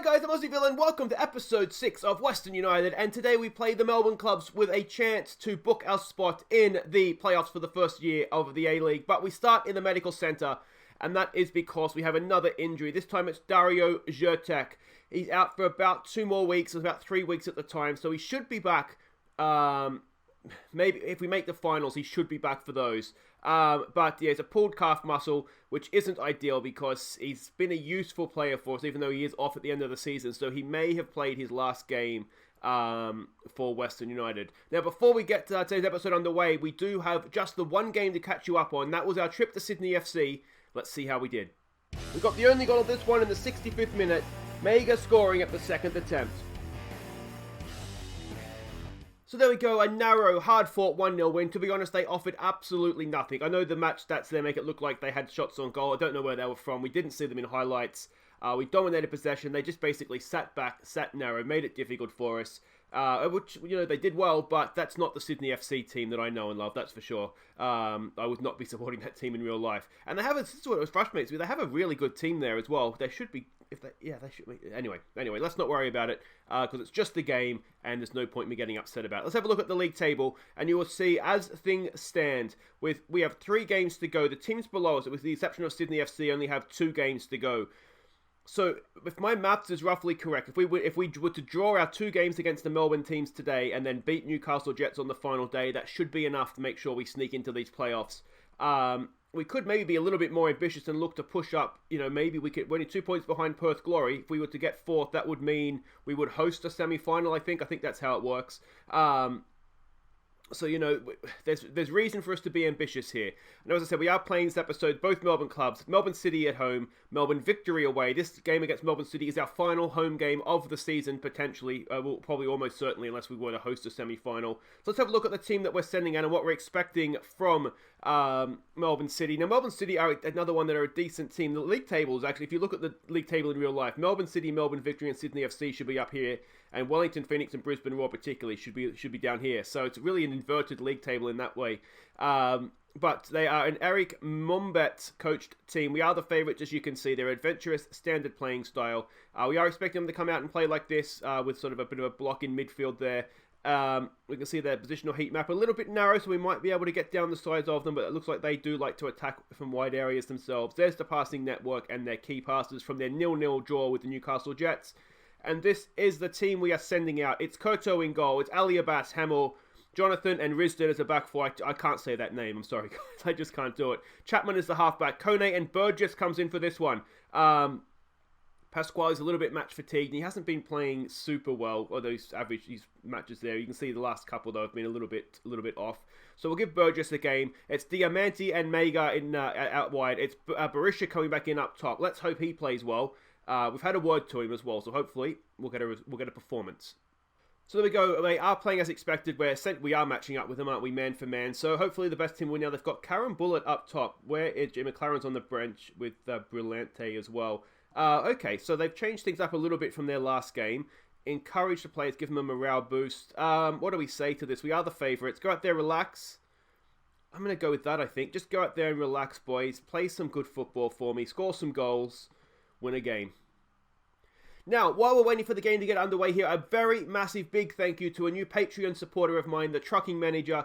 guys, I'm Aussie Villain. Welcome to episode 6 of Western United, and today we play the Melbourne clubs with a chance to book our spot in the playoffs for the first year of the A-League. But we start in the medical centre, and that is because we have another injury. This time it's Dario Zertek. He's out for about 2 more weeks, it was about 3 weeks at the time, so he should be back. Maybe if we make the finals, he should be back for those. But yeah, it's a pulled calf muscle, which isn't ideal because he's been a useful player for us, even though he is off at the end of the season. So he may have played his last game for Western United. Now, before we get today's episode underway, we do have just the one game to catch you up on. That was our trip to Sydney FC. Let's see how we did. We got the only goal of this one in the 65th minute. Mega scoring at the second attempt. So there we go, a narrow, hard-fought 1-0 win. To be honest, they offered absolutely nothing. I know the match stats there make it look like they had shots on goal. I don't know where they were from. We didn't see them in highlights. We dominated possession. They just basically sat back, sat narrow, made it difficult for us. Which, you know, they did well, but that's not the Sydney FC team that I know and love, that's for sure. I would not be supporting that team in real life. And they have, this is what frustrates me, they have a really good team there as well. They should be, they should be. Anyway, let's not worry about it, because it's just a game, and there's no point in me getting upset about it. Let's have a look at the league table, and you will see, as things stand, we have 3 games to go. The teams below us, with the exception of Sydney FC, only have 2 games to go. So, if my maths is roughly correct, if we were to draw our 2 games against the Melbourne teams today and then beat Newcastle Jets on the final day, that should be enough to make sure we sneak into these playoffs. We could maybe be a little bit more ambitious and look to push up. You know, maybe we could, we're only 2 points behind Perth Glory. If we were to get 4th, that would mean we would host a semi-final, I think. I think that's how it works. So, you know, there's reason for us to be ambitious here. And as I said, we are playing this episode, both Melbourne clubs, Melbourne City at home, Melbourne Victory away. This game against Melbourne City is our final home game of the season, potentially. Well, probably almost certainly, unless we were to host a semi-final. So let's have a look at the team that we're sending out and what we're expecting from Melbourne City. Now, Melbourne City are another one that are a decent team. The league table is actually, if you look at the league table in real life, Melbourne City, Melbourne Victory, and Sydney FC should be up here. And Wellington, Phoenix, and Brisbane Roar particularly should be down here. So it's really an inverted league table in that way. But they are an Eric Mombet coached team. We are the favourites, as you can see. They're adventurous, standard playing style. We are expecting them to come out and play like this, with sort of a bit of a block in midfield there. We can see their positional heat map a little bit narrow, so we might be able to get down the sides of them, but it looks like they do like to attack from wide areas themselves. There's the passing network and their key passes from their 0-0 draw with the Newcastle Jets. And this is the team we are sending out. It's Koto in goal. It's Ali Abbas, Hamill, Jonathan, and Risden as a back four. I can't say that name. I'm sorry, guys. I just can't do it. Chapman is the halfback. Kone and Burgess comes in for this one. Pasquale is a little bit match fatigued. He hasn't been playing super well, although he's averaged his matches there. You can see the last couple, though, have been a little bit off. So we'll give Burgess a game. It's Diamanti and Mega in out wide. It's Berisha coming back in up top. Let's hope he plays well. We've had a word to him as well, so hopefully we'll get a performance. So there we go. They are playing as expected. We are matching up with them, aren't we, man for man? So hopefully the best team will win now. They've got Karen Bullitt up top. Where is Jim McLaren's on the bench with Brillante as well. Okay, so they've changed things up a little bit from their last game. Encourage the players, give them a morale boost. What do we say to this? We are the favourites. Go out there, relax. I'm going to go with that, I think. Just go out there and relax, boys. Play some good football for me. Score some goals. Win a game. Now, while we're waiting for the game to get underway here, a very massive big thank you to a new Patreon supporter of mine, the Trucking Manager.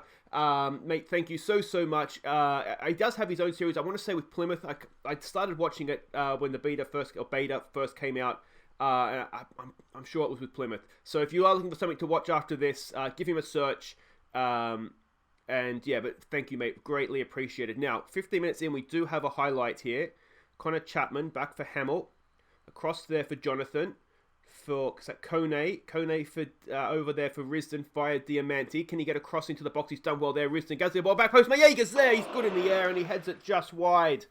Mate, thank you so much. He does have his own series, I want to say with Plymouth. I started watching it when the beta first came out. I'm sure it was with Plymouth. So if you are looking for something to watch after this, give him a search. And yeah, but thank you, mate. Greatly appreciated. Now, 15 minutes in, we do have a highlight here. Connor Chapman back for Hamill. Across there for Jonathan. For Kone for over there for Risden via Diamanti. Can he get across into the box? He's done well there. Risden gets the ball back post. Mayega's there. He's good in the air and he heads it just wide.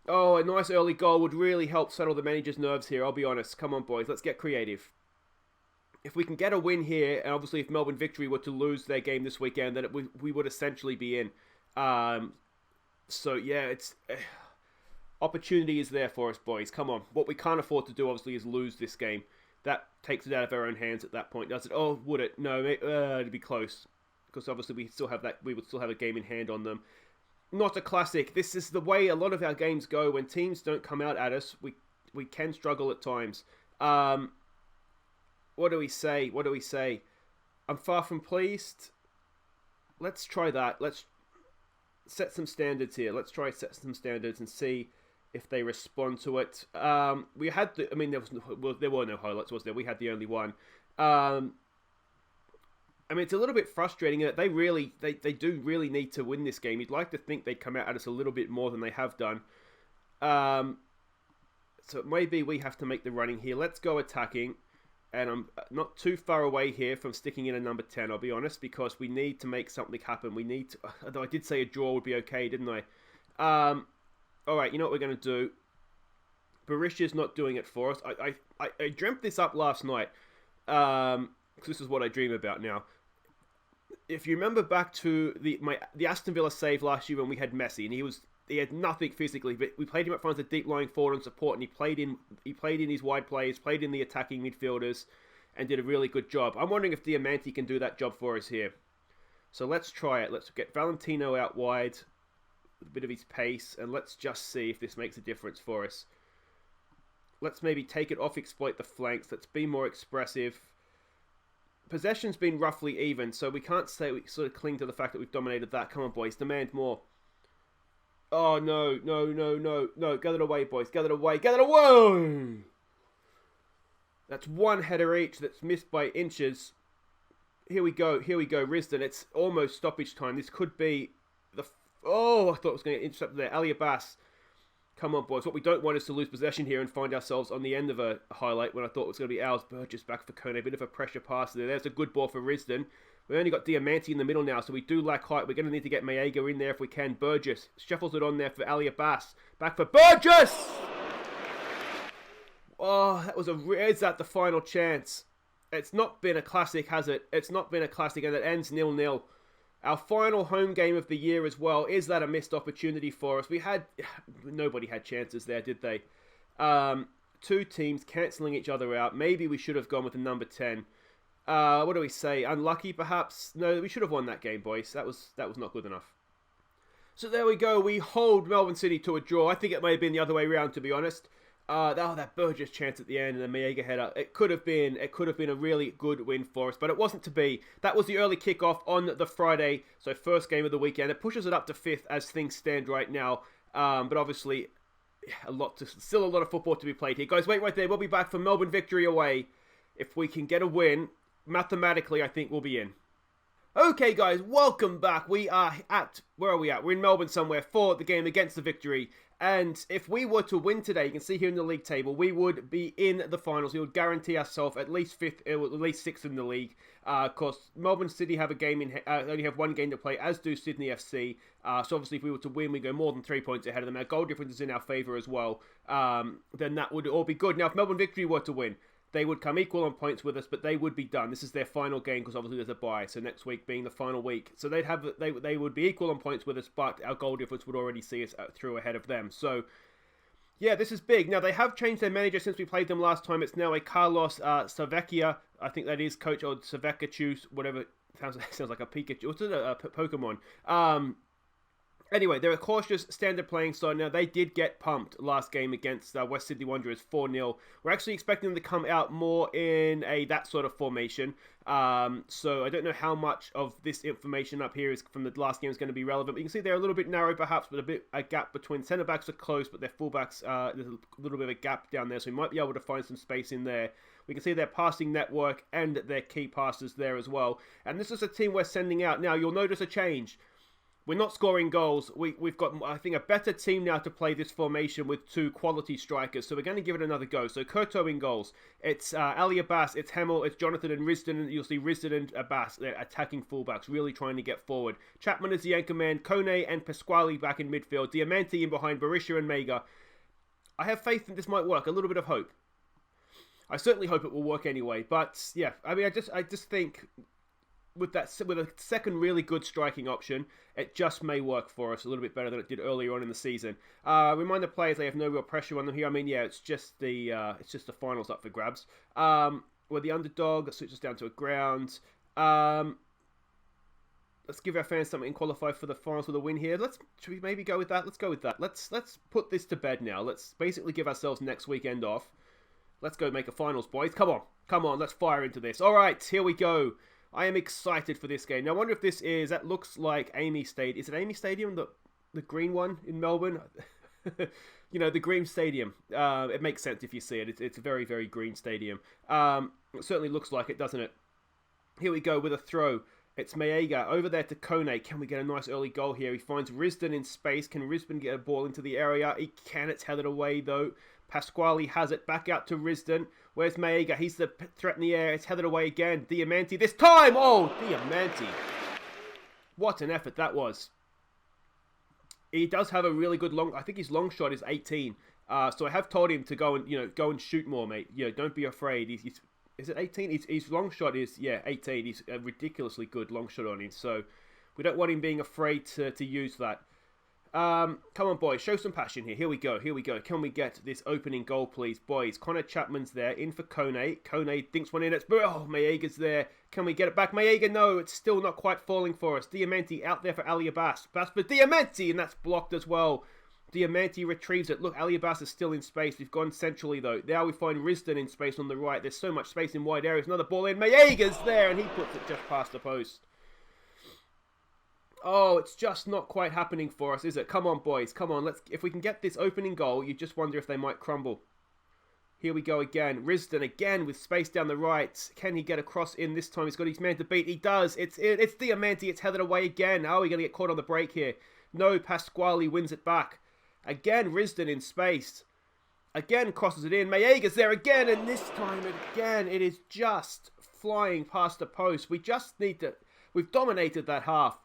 Oh, a nice early goal would really help settle the manager's nerves here. I'll be honest. Come on, boys. Let's get creative. If we can get a win here, and obviously if Melbourne Victory were to lose their game this weekend, then we would essentially be in. So yeah, it's... opportunity is there for us, boys. Come on. What we can't afford to do, obviously, is lose this game. That takes it out of our own hands at that point, does it? Oh, would it? No, it'd be close. Because obviously we would still have a game in hand on them. Not a classic. This is the way a lot of our games go. When teams don't come out at us, we can struggle at times. Um, what do we say? I'm far from pleased. Let's try that. Let's set some standards here. Let's try set some standards and see if they respond to it. We had the, I mean, there were no highlights, was there? We had the only one. I mean, it's a little bit frustrating that they do really need to win this game. You'd like to think they'd come out at us a little bit more than they have done. So maybe we have to make the running here. Let's go attacking. And I'm not too far away here from sticking in a number 10, I'll be honest, because we need to make something happen. We need to, although I did say a draw would be okay, didn't I? Alright, you know what we're going to do? Barisha's not doing it for us. I dreamt this up last night. Because this is what I dream about now. If you remember back to the Aston Villa save last year when we had Messi, and he had nothing physically, but we played him up front as a deep lying forward and support, and he played in his wide plays, played in the attacking midfielders, and did a really good job. I'm wondering if Diamanti can do that job for us here. So let's try it. Let's get Valentino out wide with a bit of his pace, and let's just see if this makes a difference for us. Let's maybe take it off, exploit the flanks. Let's be more expressive. Possession's been roughly even, so we can't say we sort of cling to the fact that we've dominated that. Come on, boys, demand more. Oh, no. Get it away, boys. Get it away. That's one header each that's missed by inches. Here we go, Risdon. It's almost stoppage time. This could be the... Oh, I thought it was going to intercept there. Ali Abbas. Come on, boys. What we don't want is to lose possession here and find ourselves on the end of a highlight when I thought it was going to be ours. Burgess back for Kone. A bit of a pressure pass there. There's a good ball for Risdon. We only got Diamanti in the middle now, so we do lack height. We're going to need to get Maega in there if we can. Burgess shuffles it on there for Ali Abbas. Back for Burgess! Oh, is that the final chance? It's not been a classic, has it? It's not been a classic, and it ends 0-0. Our final home game of the year as well. Is that a missed opportunity for us? Nobody had chances there, did they? Two teams cancelling each other out. Maybe we should have gone with the number 10. What do we say? Unlucky, perhaps? No, we should have won that game, boys. That was not good enough. So there we go. We hold Melbourne City to a draw. I think it may have been the other way around, to be honest. That Burgess chance at the end and the Maega header. It could have been a really good win for us, but it wasn't to be. That was the early kickoff on the Friday, so first game of the weekend. It pushes it up to 5th as things stand right now. But obviously, still a lot of football to be played here. Guys, wait right there. We'll be back for Melbourne Victory away. If we can get a win, mathematically, I think we'll be in. Okay, guys, welcome back. Where are we at? We're in Melbourne somewhere for the game against the Victory. And if we were to win today, you can see here in the league table, we would be in the finals. We would guarantee ourselves at least 5th, at least 6th in the league. Of course, Melbourne City have only have one game to play, as do Sydney FC. So obviously, if we were to win, we go more than 3 points ahead of them. Our goal difference is in our favour as well. Then that would all be good. Now, if Melbourne Victory were to win, they would come equal on points with us, but they would be done. This is their final game because obviously there's a bye, so next week being the final week. So they would be equal on points with us, but our goal difference would already see us through ahead of them. So, yeah, this is big. Now, they have changed their manager since we played them last time. It's now a Carlos Savecchia. I think that is coach, or Savecchia, whatever. Sounds like a Pikachu. What's it? A Pokemon. Anyway, they're a cautious standard playing side. Now, they did get pumped last game against West Sydney Wanderers 4-0. We're actually expecting them to come out more in that sort of formation. So I don't know how much of this information up here is from the last game is going to be relevant. But you can see they're a little bit narrow perhaps, but a gap between centre-backs are close, but their full-backs, there's a little bit of a gap down there. So we might be able to find some space in there. We can see their passing network and their key passes there as well. And this is a team we're sending out. Now, you'll notice a change. We're not scoring goals. We've got, I think, a better team now to play this formation with 2 quality strikers. So we're going to give it another go. So Kurto in goals. It's Ali Abbas, it's Hemel, it's Jonathan and Risdon. You'll see Risdon and Abbas. They're attacking fullbacks, really trying to get forward. Chapman is the anchor man. Kone and Pasquale back in midfield. Diamanti in behind Barisha and Maega. I have faith that this might work. A little bit of hope. I certainly hope it will work anyway. But yeah, I mean, I just think with a second really good striking option, it just may work for us a little bit better than it did earlier on in the season. Remind the players they have no real pressure on them here. I mean, yeah, it's just the finals up for grabs. We're the underdog. That switches us down to a ground. Let's give our fans something and qualify for the finals with a win here. Should we maybe go with that? Let's go with that. Let's put this to bed now. Let's basically give ourselves next weekend off. Let's go make a finals, boys. Come on. Come on, let's fire into this. All right, here we go. I am excited for this game. Now, I wonder if this is... That looks like Amy Stadium. Is it Amy Stadium? The green one in Melbourne? You know, the green stadium. It makes sense if you see it. It's a very, very green stadium. It certainly looks like it, doesn't it? Here we go with a throw. It's Maega over there to Kone. Can we get a nice early goal here? He finds Risdon in space. Can Risdon get a ball into the area? He can. It's headed away, though. Pasquale has it. Back out to Risdon. Where's Maega? He's the threat in the air. It's headed away again. Diamanti this time. Oh, Diamanti. What an effort that was. He does have a really good long... I think his long shot is 18. So I have told him to go and shoot more, mate. Don't be afraid. Is it 18? His long shot is, 18. He's a ridiculously good long shot on him. So we don't want him being afraid to use that. Come on, boys. Show some passion here. Here we go. Here we go. Can we get this opening goal, please? Boys, Connor Chapman's there. In for Kone. Kone dinks one in. Oh, Maega's there. Can we get it back? Maega, no. It's still not quite falling for us. Diamanti out there for Ali Abbas. Pass for Diamanti, and that's blocked as well. Diamanti retrieves it. Look, Ali Abbas is still in space. We've gone centrally, though. Now we find Risdon in space on the right. There's so much space in wide areas. Another ball in. Maega's there, and he puts it just past the post. Oh, it's just not quite happening for us, is it? Come on, boys. Come on. If we can get this opening goal, you just wonder if they might crumble. Here we go again. Risdon again with space down the right. Can he get across in this time? He's got his man to beat. He does. It's Diamanti. It's headed away again. Oh, we're going to get caught on the break here. No, Pasquale wins it back. Again, Risdon in space. Again, crosses it in. Maega's there again. And this time, again, it is just flying past the post. We just need to... We've dominated that half.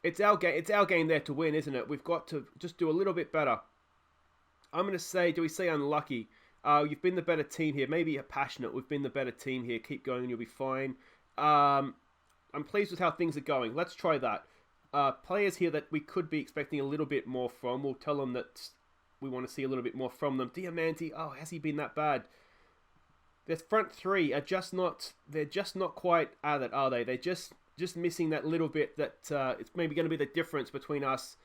It's our game there to win, isn't it? We've got to just do a little bit better. I'm going to say, do we say unlucky? You've been the better team here. Maybe you're passionate. We've been the better team here. Keep going and you'll be fine. I'm pleased with how things are going. Let's try that. Players here that we could be expecting a little bit more from. We'll tell them that we want to see a little bit more from them. Diamanti, oh, has he been that bad? Their front three are just not... They're just not quite at it, are they? They're just missing that little bit that it's maybe going to be the difference between us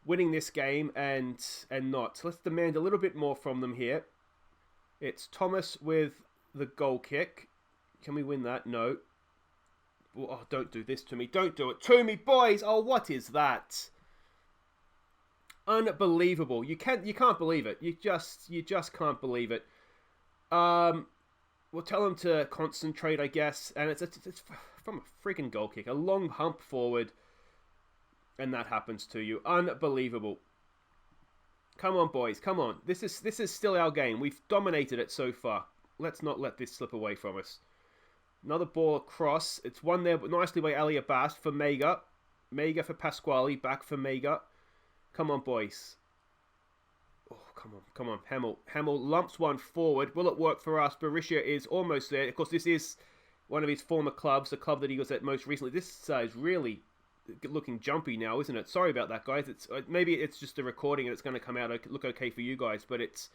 winning this game and not. So let's demand a little bit more from them here. It's Thomas with the goal kick. Can we win that? No. Oh, don't do this to me. Don't do it to me, boys. Oh, what is that? Unbelievable. You can't believe it. You just can't believe it. We'll tell them to concentrate, I guess. And it's from a freaking goal kick. A long hump forward. And that happens to you. Unbelievable. Come on, boys. Come on. This is still our game. We've dominated it so far. Let's not let this slip away from us. Another ball across. It's one there, but nicely by Ali Abbas for Maega. Maega for Pasquale. Back for Maega. Come on, boys. Oh, come on. Hamel lumps one forward. Will it work for us? Berisha is almost there. Of course, this is one of his former clubs, the club that he was at most recently. This is really looking jumpy now, isn't it? Sorry about that, guys. Maybe it's just a recording and it's going to come out look okay for you guys, but it's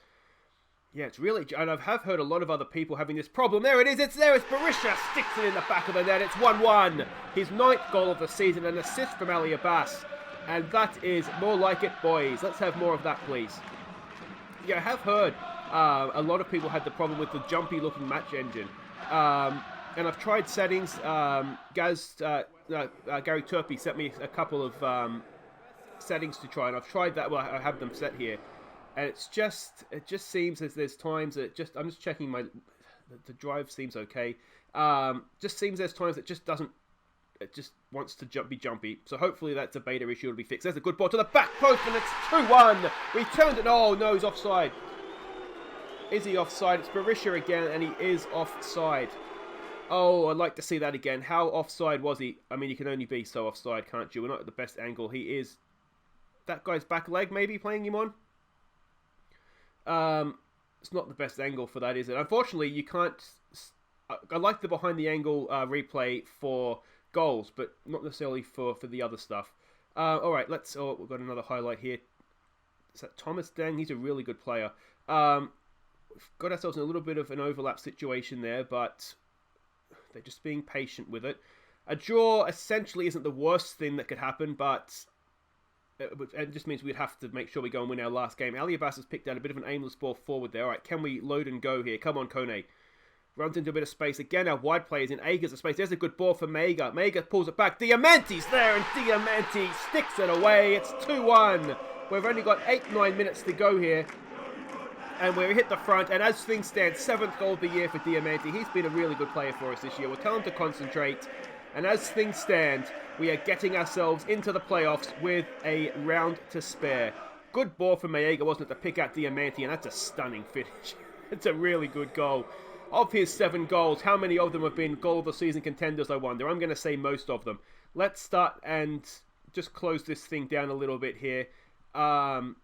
really... And I have heard a lot of other people having this problem. There it is. It's there. It's Berisha. Sticks it in the back of the net. It's 1-1. His 9th goal of the season. An assist from Ali Abbas. And that is more like it, boys. Let's have more of that, please. Yeah, I have heard a lot of people had the problem with the jumpy-looking match engine. And I've tried settings. Gary Turpey sent me a couple of settings to try, and I've tried that. Well, I have them set here. And it just seems as there's times that I'm just checking the drive seems okay. Just seems there's times it just wants to be jumpy. So hopefully that's a beta issue. It'll be fixed. There's a good ball to the back post, and it's 2-1. We turned it. Oh no, he's offside. Is he offside? It's Berisha again, and he is offside. Oh, I'd like to see that again. How offside was he? I mean, you can only be so offside, can't you? We're not at the best angle. He is that guy's back leg, maybe playing him on. It's not the best angle for that, is it? Unfortunately, you can't... I like the behind-the-angle replay for goals, but not necessarily for the other stuff. Alright, we've got another highlight here. Is that Thomas Deng? He's a really good player. We've got ourselves in a little bit of an overlap situation there, but they're just being patient with it. A draw essentially isn't the worst thing that could happen, but it just means we'd have to make sure we go and win our last game. Ali Abbas has picked out a bit of an aimless ball forward there. All right, can we load and go here? Come on, Kone. Runs into a bit of space. Again, our wide players in Ager's space. There's a good ball for Mega. Mega pulls it back. Diamante's there, and Diamante sticks it away. It's 2-1. We've only got 8-9 minutes to go here. And we hit the front. And as things stand, 7th goal of the year for Diamante. He's been a really good player for us this year. We'll tell him to concentrate. And as things stand, we are getting ourselves into the playoffs with a round to spare. Good ball from Maega, wasn't it, to pick out Diamante, and that's a stunning finish. It's a really good goal. Of his 7 goals, how many of them have been goal of the season contenders, I wonder? I'm going to say most of them. Let's start and just close this thing down a little bit here. I'm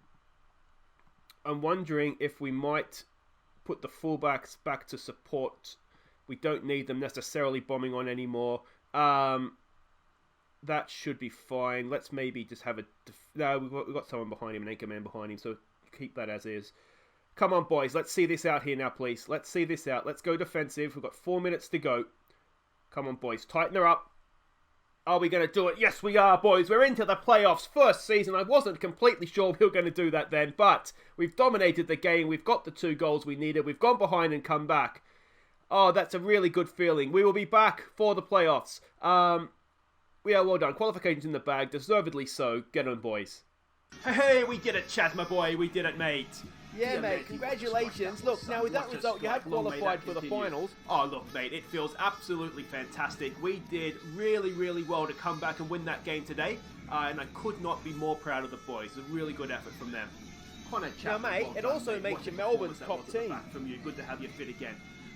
wondering if we might put the fullbacks back to support. We don't need them necessarily bombing on anymore. That should be fine. Let's maybe just have a... No, we've got someone behind him, an anchor man behind him, so keep that as is. Come on, boys. Let's see this out here now, please. Let's see this out. Let's go defensive. We've got 4 minutes to go. Come on, boys. Tighten her up. Are we going to do it? Yes, we are, boys. We're into the playoffs. First season. I wasn't completely sure we were going to do that then, but we've dominated the game. We've got the 2 goals we needed. We've gone behind and come back. Oh, that's a really good feeling. We will be back for the playoffs. We are well done. Qualifications in the bag. Deservedly so. Get on, boys. Hey, we did it, Chaz, my boy. We did it, mate. Yeah, mate, congratulations. Look, now with that result, you have qualified for the finals. Oh, look, mate, it feels absolutely fantastic. We did really, really well to come back and win that game today, and I could not be more proud of the boys. A really good effort from them. Now, mate, it also makes you Melbourne's top team. From you. Good to have you fit again.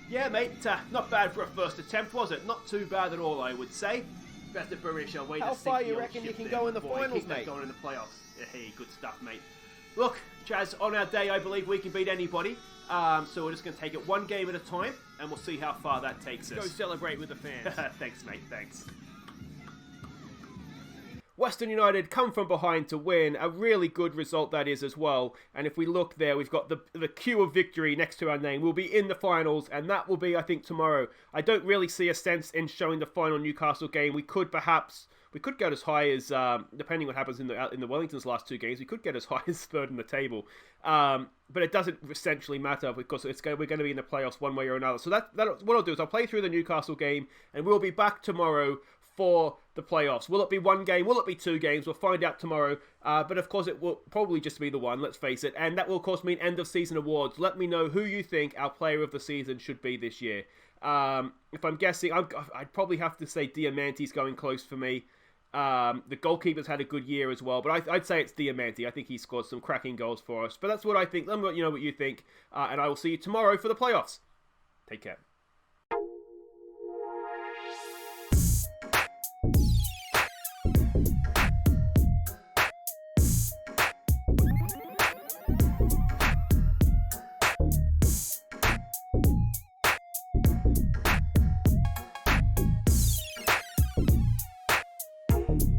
Yeah, mate, not bad for a first attempt, was it? Not too bad at all, I would say. Best of Barisha, way How to far you reckon you can go in the finals, mate? Going in the playoffs. Hey, good stuff, mate. Look, Chaz, on our day, I believe we can beat anybody. So we're just going to take it one game at a time, and we'll see how far that takes us. Go celebrate with the fans. Thanks, mate. Thanks. Western United come from behind to win. A really good result that is as well. And if we look there, we've got the Q of victory next to our name. We'll be in the finals, and that will be, I think, tomorrow. I don't really see a sense in showing the final Newcastle game. We could get as high as, depending on what happens in the Wellington's last 2 games, we could get as high as 3rd in the table. But it doesn't essentially matter because we're going to be in the playoffs one way or another. So that what I'll do is I'll play through the Newcastle game, and we'll be back tomorrow for the playoffs. Will it be 1 game? Will it be 2 games? We'll find out tomorrow. But of course, it will probably just be the one, let's face it. And that will, of course, mean end of season awards. Let me know who you think our player of the season should be this year. If I'm guessing, I'd probably have to say Diamante's going close for me. The goalkeeper's had a good year as well, but I'd say it's Diamante. I think he scored some cracking goals for us. But that's what I think. Let me know what you think. And I will see you tomorrow for the playoffs. Take care.